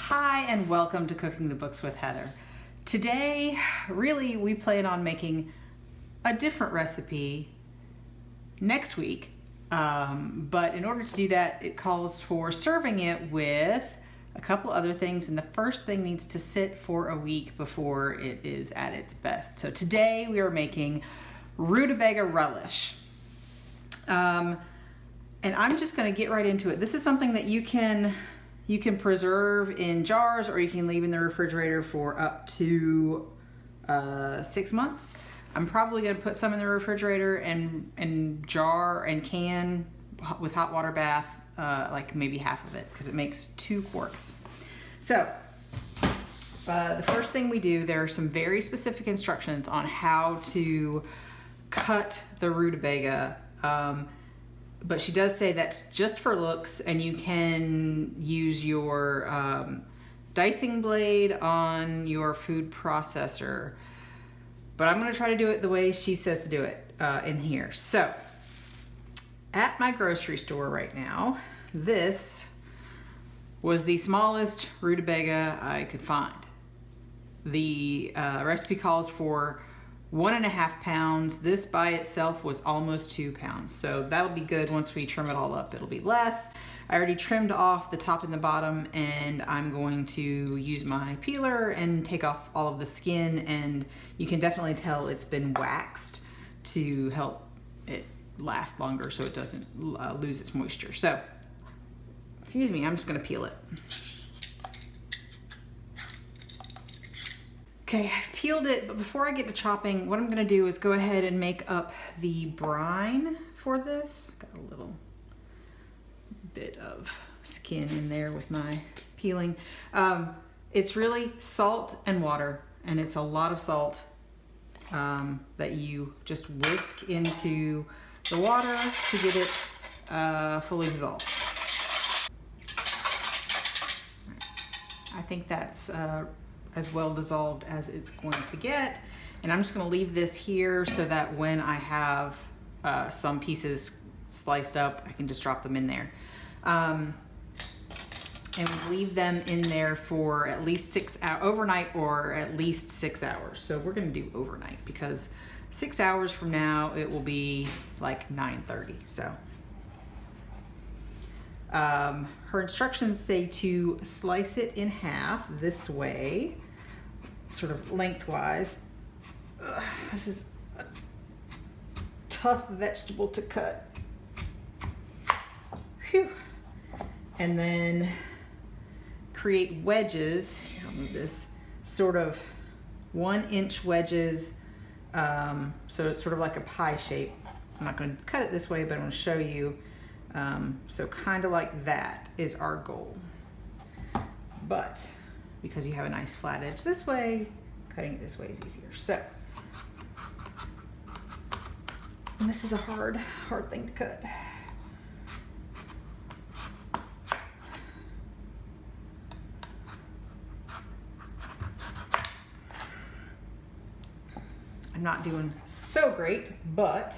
Hi and welcome to Cooking the Books with Heather. Today, really, we plan on making a different recipe next week, but in order to do that, it calls for serving it with a couple other things, and the first thing needs to sit for a week before it is at its best. So today we are making Rutabaga Relish. And I'm just going to get right into it. This is something that you can preserve in jars, or you can leave in the refrigerator for up to 6 months. I'm probably going to put some in the refrigerator and jar and can with hot water bath, like maybe half of it, because it makes 2 quarts. So the first thing we do, there are some very specific instructions on how to cut the rutabaga. But she does say that's just for looks, and you can use your dicing blade on your food processor. But I'm going to try to do it the way she says to do it in here. So, at my grocery store right now, this was the smallest rutabaga I could find. The recipe calls for 1.5 pounds. This by itself was almost 2 pounds. So that'll be good. Once we trim it all up, it'll be less. I already trimmed off the top and the bottom, and I'm going to use my peeler and take off all of the skin, and you can definitely tell it's been waxed to help it last longer so it doesn't lose its moisture. So, excuse me, I'm just gonna peel it. Okay, I've peeled it, but before I get to chopping, what I'm gonna do is go ahead and make up the brine for this. Got a little bit of skin in there with my peeling. It's really salt and water, and it's a lot of salt that you just whisk into the water to get it fully dissolved. I think that's as well dissolved as it's going to get. And I'm just gonna leave this here so that when I have some pieces sliced up, I can just drop them in there. And leave them in there for at least 6 hours, overnight, or at least 6 hours. So we're gonna do overnight because 6 hours from now, it will be like 9:30, so. Her instructions say to slice it in half this way, sort of lengthwise. This is a tough vegetable to cut. Whew. And then create wedges. Here, I'll move this, sort of 1-inch wedges. So it's sort of like a pie shape. I'm not going to cut it this way, but I'm going to show you. So kind of like that is our goal. But because you have a nice flat edge this way, cutting it this way is easier. So, and this is a hard thing to cut. I'm not doing so great, but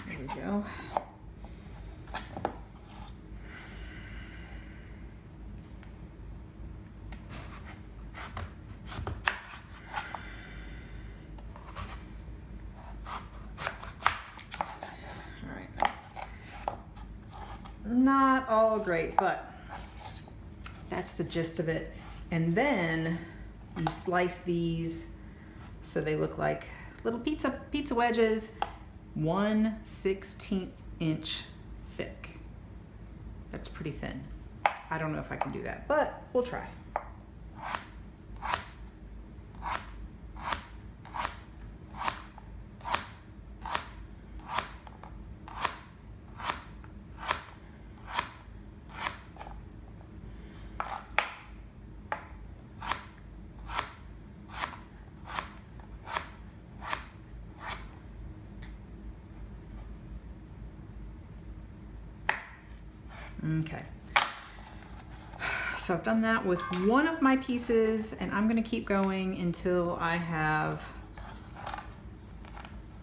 there we go. All right. Not all great, but that's the gist of it. And then you slice these so they look like little pizza wedges, 1/16 inch thick. That's pretty thin. I don't know if I can do that, but we'll try. Okay, so I've done that with one of my pieces, and I'm going to keep going until I have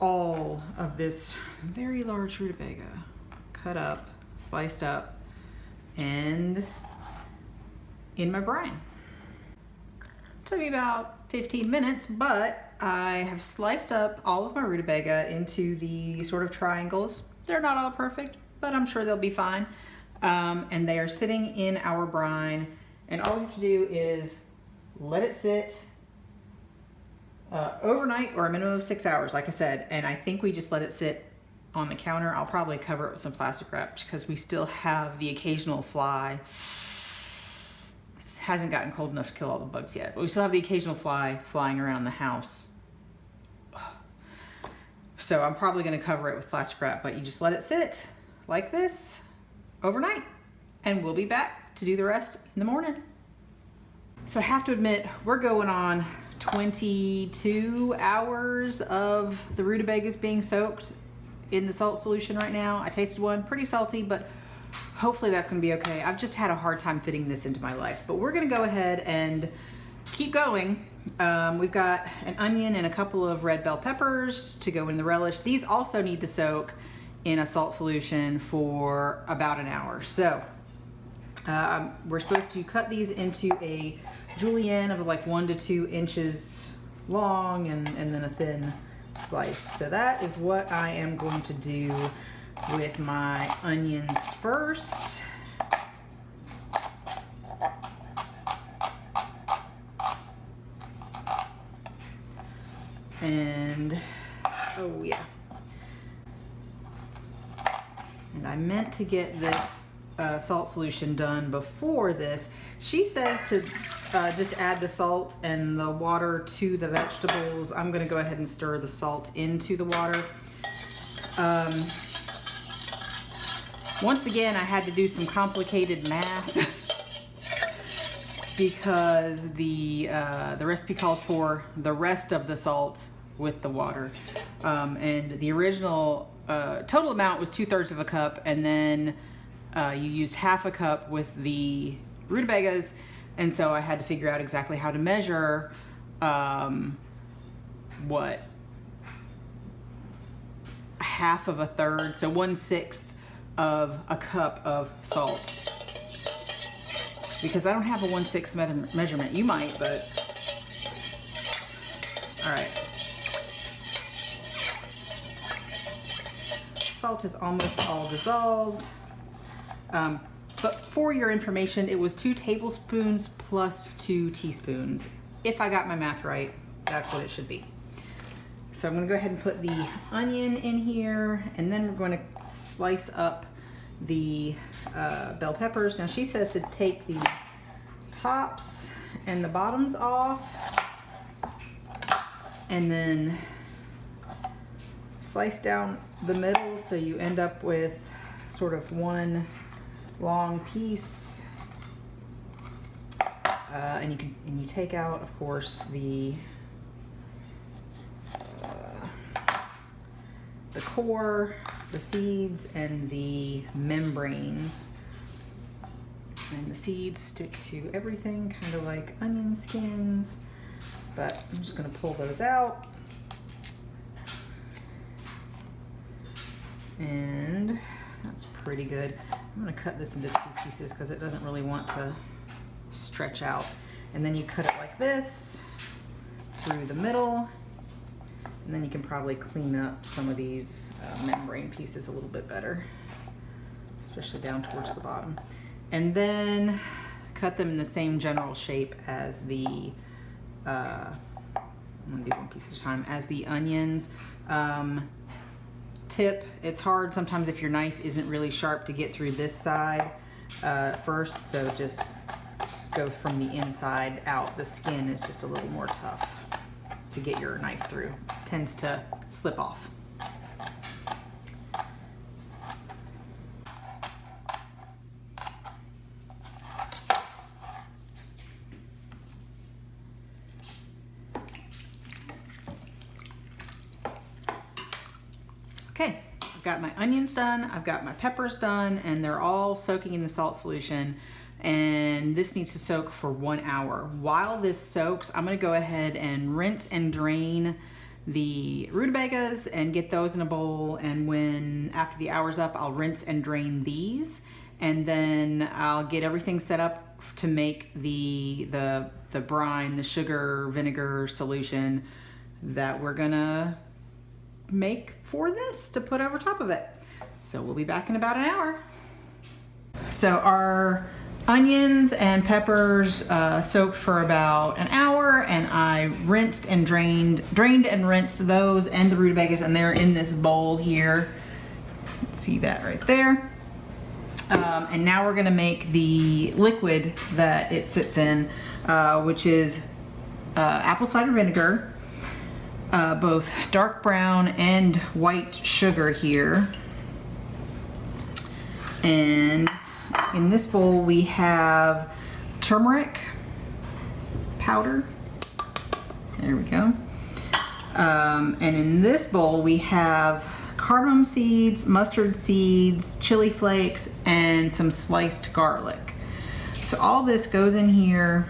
all of this very large rutabaga cut up, sliced up, and in my brine. Took me about 15 minutes, but I have sliced up all of my rutabaga into the sort of triangles. They're not all perfect, but I'm sure they'll be fine. And they are sitting in our brine, and all we have to do is let it sit overnight or a minimum of 6 hours, like I said. And I think we just let it sit on the counter. I'll probably cover it with some plastic wrap because we still have the occasional fly. It hasn't gotten cold enough to kill all the bugs yet, but we still have the occasional fly flying around the house. So I'm probably going to cover it with plastic wrap, but you just let it sit like this overnight, and we'll be back to do the rest in the morning. So I have to admit, we're going on 22 hours of the rutabagas being soaked in the salt solution right now. I tasted one, pretty salty, but hopefully that's going to be okay. I've just had a hard time fitting this into my life, but we're going to go ahead and keep going. We've got an onion and a couple of red bell peppers to go in the relish. These also need to soak in a salt solution for about an hour. So we're supposed to cut these into a julienne of like 1 to 2 inches long and then a thin slice. So that is what I am going to do with my onions first. And oh yeah, and I meant to get this salt solution done before this. She says to just add the salt and the water to the vegetables. I'm going to go ahead and stir the salt into the water. Once again, I had to do some complicated math because the recipe calls for the rest of the salt with the water, and the original total amount was 2/3 of a cup, and then you used half a cup with the rutabagas, and so I had to figure out exactly how to measure what half of a third, so 1/6 of a cup of salt, because I don't have a 1/6 measurement. You might, but all right. Salt is almost all dissolved. But for your information, it was 2 tablespoons plus 2 teaspoons. If I got my math right, that's what it should be. So I'm going to go ahead and put the onion in here, and then we're going to slice up the bell peppers. Now she says to take the tops and the bottoms off, and then slice down the middle so you end up with sort of one long piece, and you take out, of course, the core, the seeds, and the membranes. And the seeds stick to everything, kind of like onion skins, but I'm just going to pull those out. And that's pretty good. I'm going to cut this into 2 pieces because it doesn't really want to stretch out. And then you cut it like this through the middle, and then you can probably clean up some of these membrane pieces a little bit better, especially down towards the bottom. And then cut them in the same general shape as the I'm going to do one piece at a time, as the onions. Tip, it's hard sometimes if your knife isn't really sharp to get through this side first, so just go from the inside out. The skin is just a little more tough to get your knife through. It tends to slip off. Okay, I've got my onions done, I've got my peppers done, and they're all soaking in the salt solution. And this needs to soak for 1 hour. While this soaks, I'm gonna go ahead and rinse and drain the rutabagas and get those in a bowl. And when after the hour's up, I'll rinse and drain these, and then I'll get everything set up to make the brine, the sugar vinegar solution that we're gonna make for this to put over top of it. So we'll be back in about an hour. So our onions and peppers soaked for about an hour, and I rinsed and drained and rinsed those and the rutabagas, and they're in this bowl here. See that right there. And now we're gonna make the liquid that it sits in, which is apple cider vinegar, both dark brown and white sugar here. And in this bowl we have turmeric powder. There we go. And in this bowl we have cardamom seeds, mustard seeds, chili flakes, and some sliced garlic. So all this goes in here,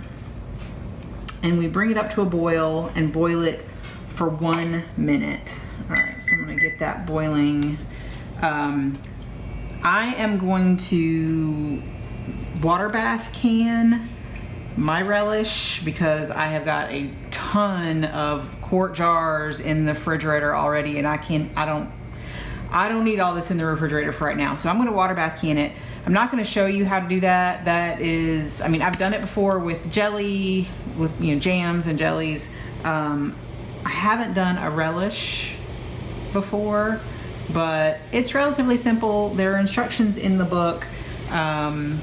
and we bring it up to a boil and boil it for 1 minute. All right, so I'm gonna get that boiling. I am going to water bath can my relish because I have got a ton of quart jars in the refrigerator already, and I don't need all this in the refrigerator for right now. So I'm gonna water bath can it. I'm not gonna show you how to do that. That is, I mean, I've done it before with jelly, with jams and jellies. I haven't done a relish before, but it's relatively simple. There are instructions in the book, and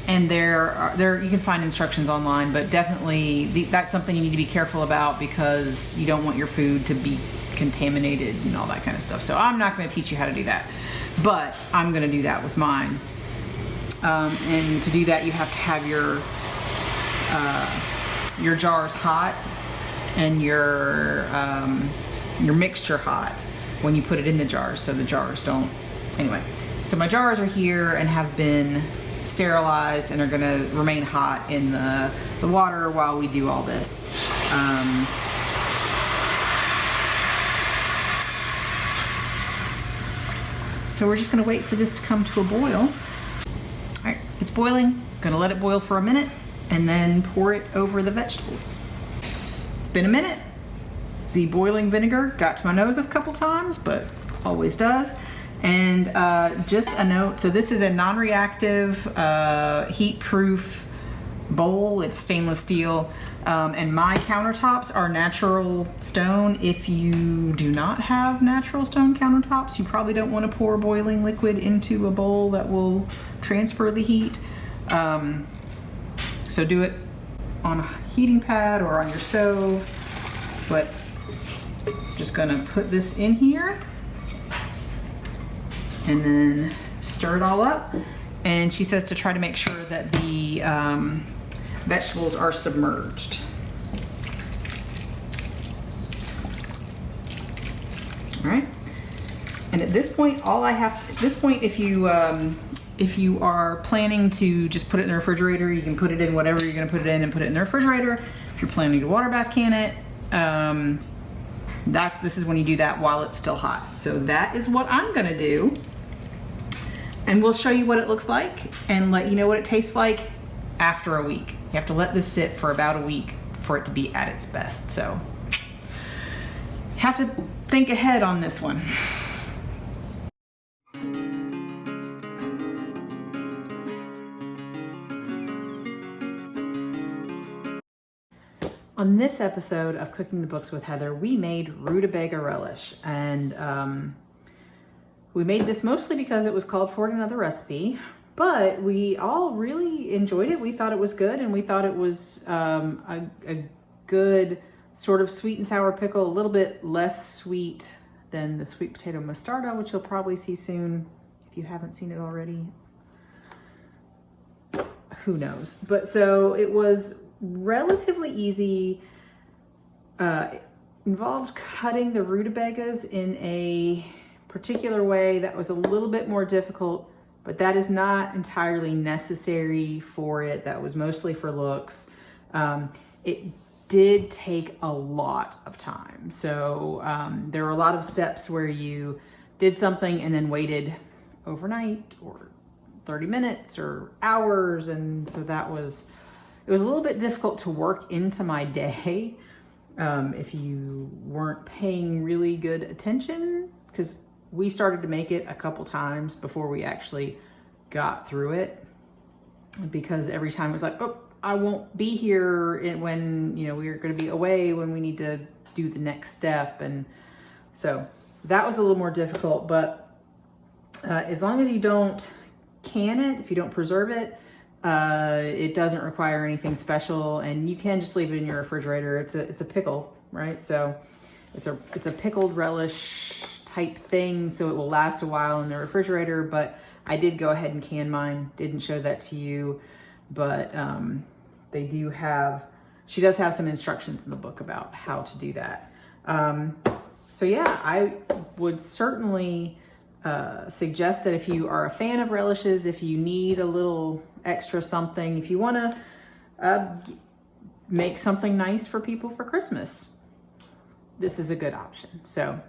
you can find instructions online, but definitely that's something you need to be careful about because you don't want your food to be contaminated and all that kind of stuff. So I'm not going to teach you how to do that, but I'm going to do that with mine. And to do that, you have to have your jars hot and your mixture hot when you put it in the jars, so the jars don't. Anyway, so my jars are here and have been sterilized and are going to remain hot in the water while we do all this. So we're just going to wait for this to come to a boil. All right, it's boiling. Going to let it boil for a minute and then pour it over the vegetables. It's been a minute. The boiling vinegar got to my nose a couple times, but always does. And just a note, so this is a non-reactive, heat-proof bowl. It's stainless steel. And my countertops are natural stone. If you do not have natural stone countertops, you probably don't want to pour boiling liquid into a bowl that will transfer the heat. So do it on a heating pad or on your stove. But just gonna put this in here and then stir it all up. And she says to try to make sure that the vegetables are submerged. All right. And at this point, if you are planning to just put it in the refrigerator, you can put it in whatever you're gonna put it in and put it in the refrigerator. If you're planning to water bath can it, this is when you do that while it's still hot. So that is what I'm gonna do. And we'll show you what it looks like and let you know what it tastes like after a week. You have to let this sit for about a week for it to be at its best. So have to think ahead on this one. On this episode of Cooking the Books with Heather, we made Rutabaga Relish, and we made this mostly because it was called for in another recipe, but we all really enjoyed it. We thought it was good, and we thought it was a good sort of sweet and sour pickle, a little bit less sweet than the sweet potato mostarda, which you'll probably see soon if you haven't seen it already. Who knows? But so it was relatively easy. Involved cutting the rutabagas in a particular way that was a little bit more difficult, but that is not entirely necessary for it. That was mostly for looks. It did take a lot of time. So there were a lot of steps where you did something and then waited overnight or 30 minutes or hours. And so it was a little bit difficult to work into my day if you weren't paying really good attention, because we started to make it a couple times before we actually got through it, because every time it was like, oh, I won't be here when, we're going to be away when we need to do the next step. And so that was a little more difficult, but as long as you don't can it, if you don't preserve it, it doesn't require anything special, and you can just leave it in your refrigerator. It's a pickle, right? So it's a pickled relish type thing, so it will last a while in the refrigerator. But I did go ahead and can mine. Didn't show that to you, but she does have some instructions in the book about how to do that. So yeah, I would certainly suggest that if you are a fan of relishes, if you need a little extra something, if you want to make something nice for people for Christmas, this is a good option. So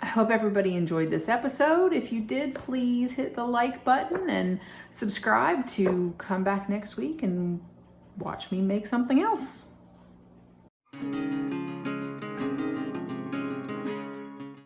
I hope everybody enjoyed this episode. If you did, please hit the like button and subscribe to come back next week and watch me make something else.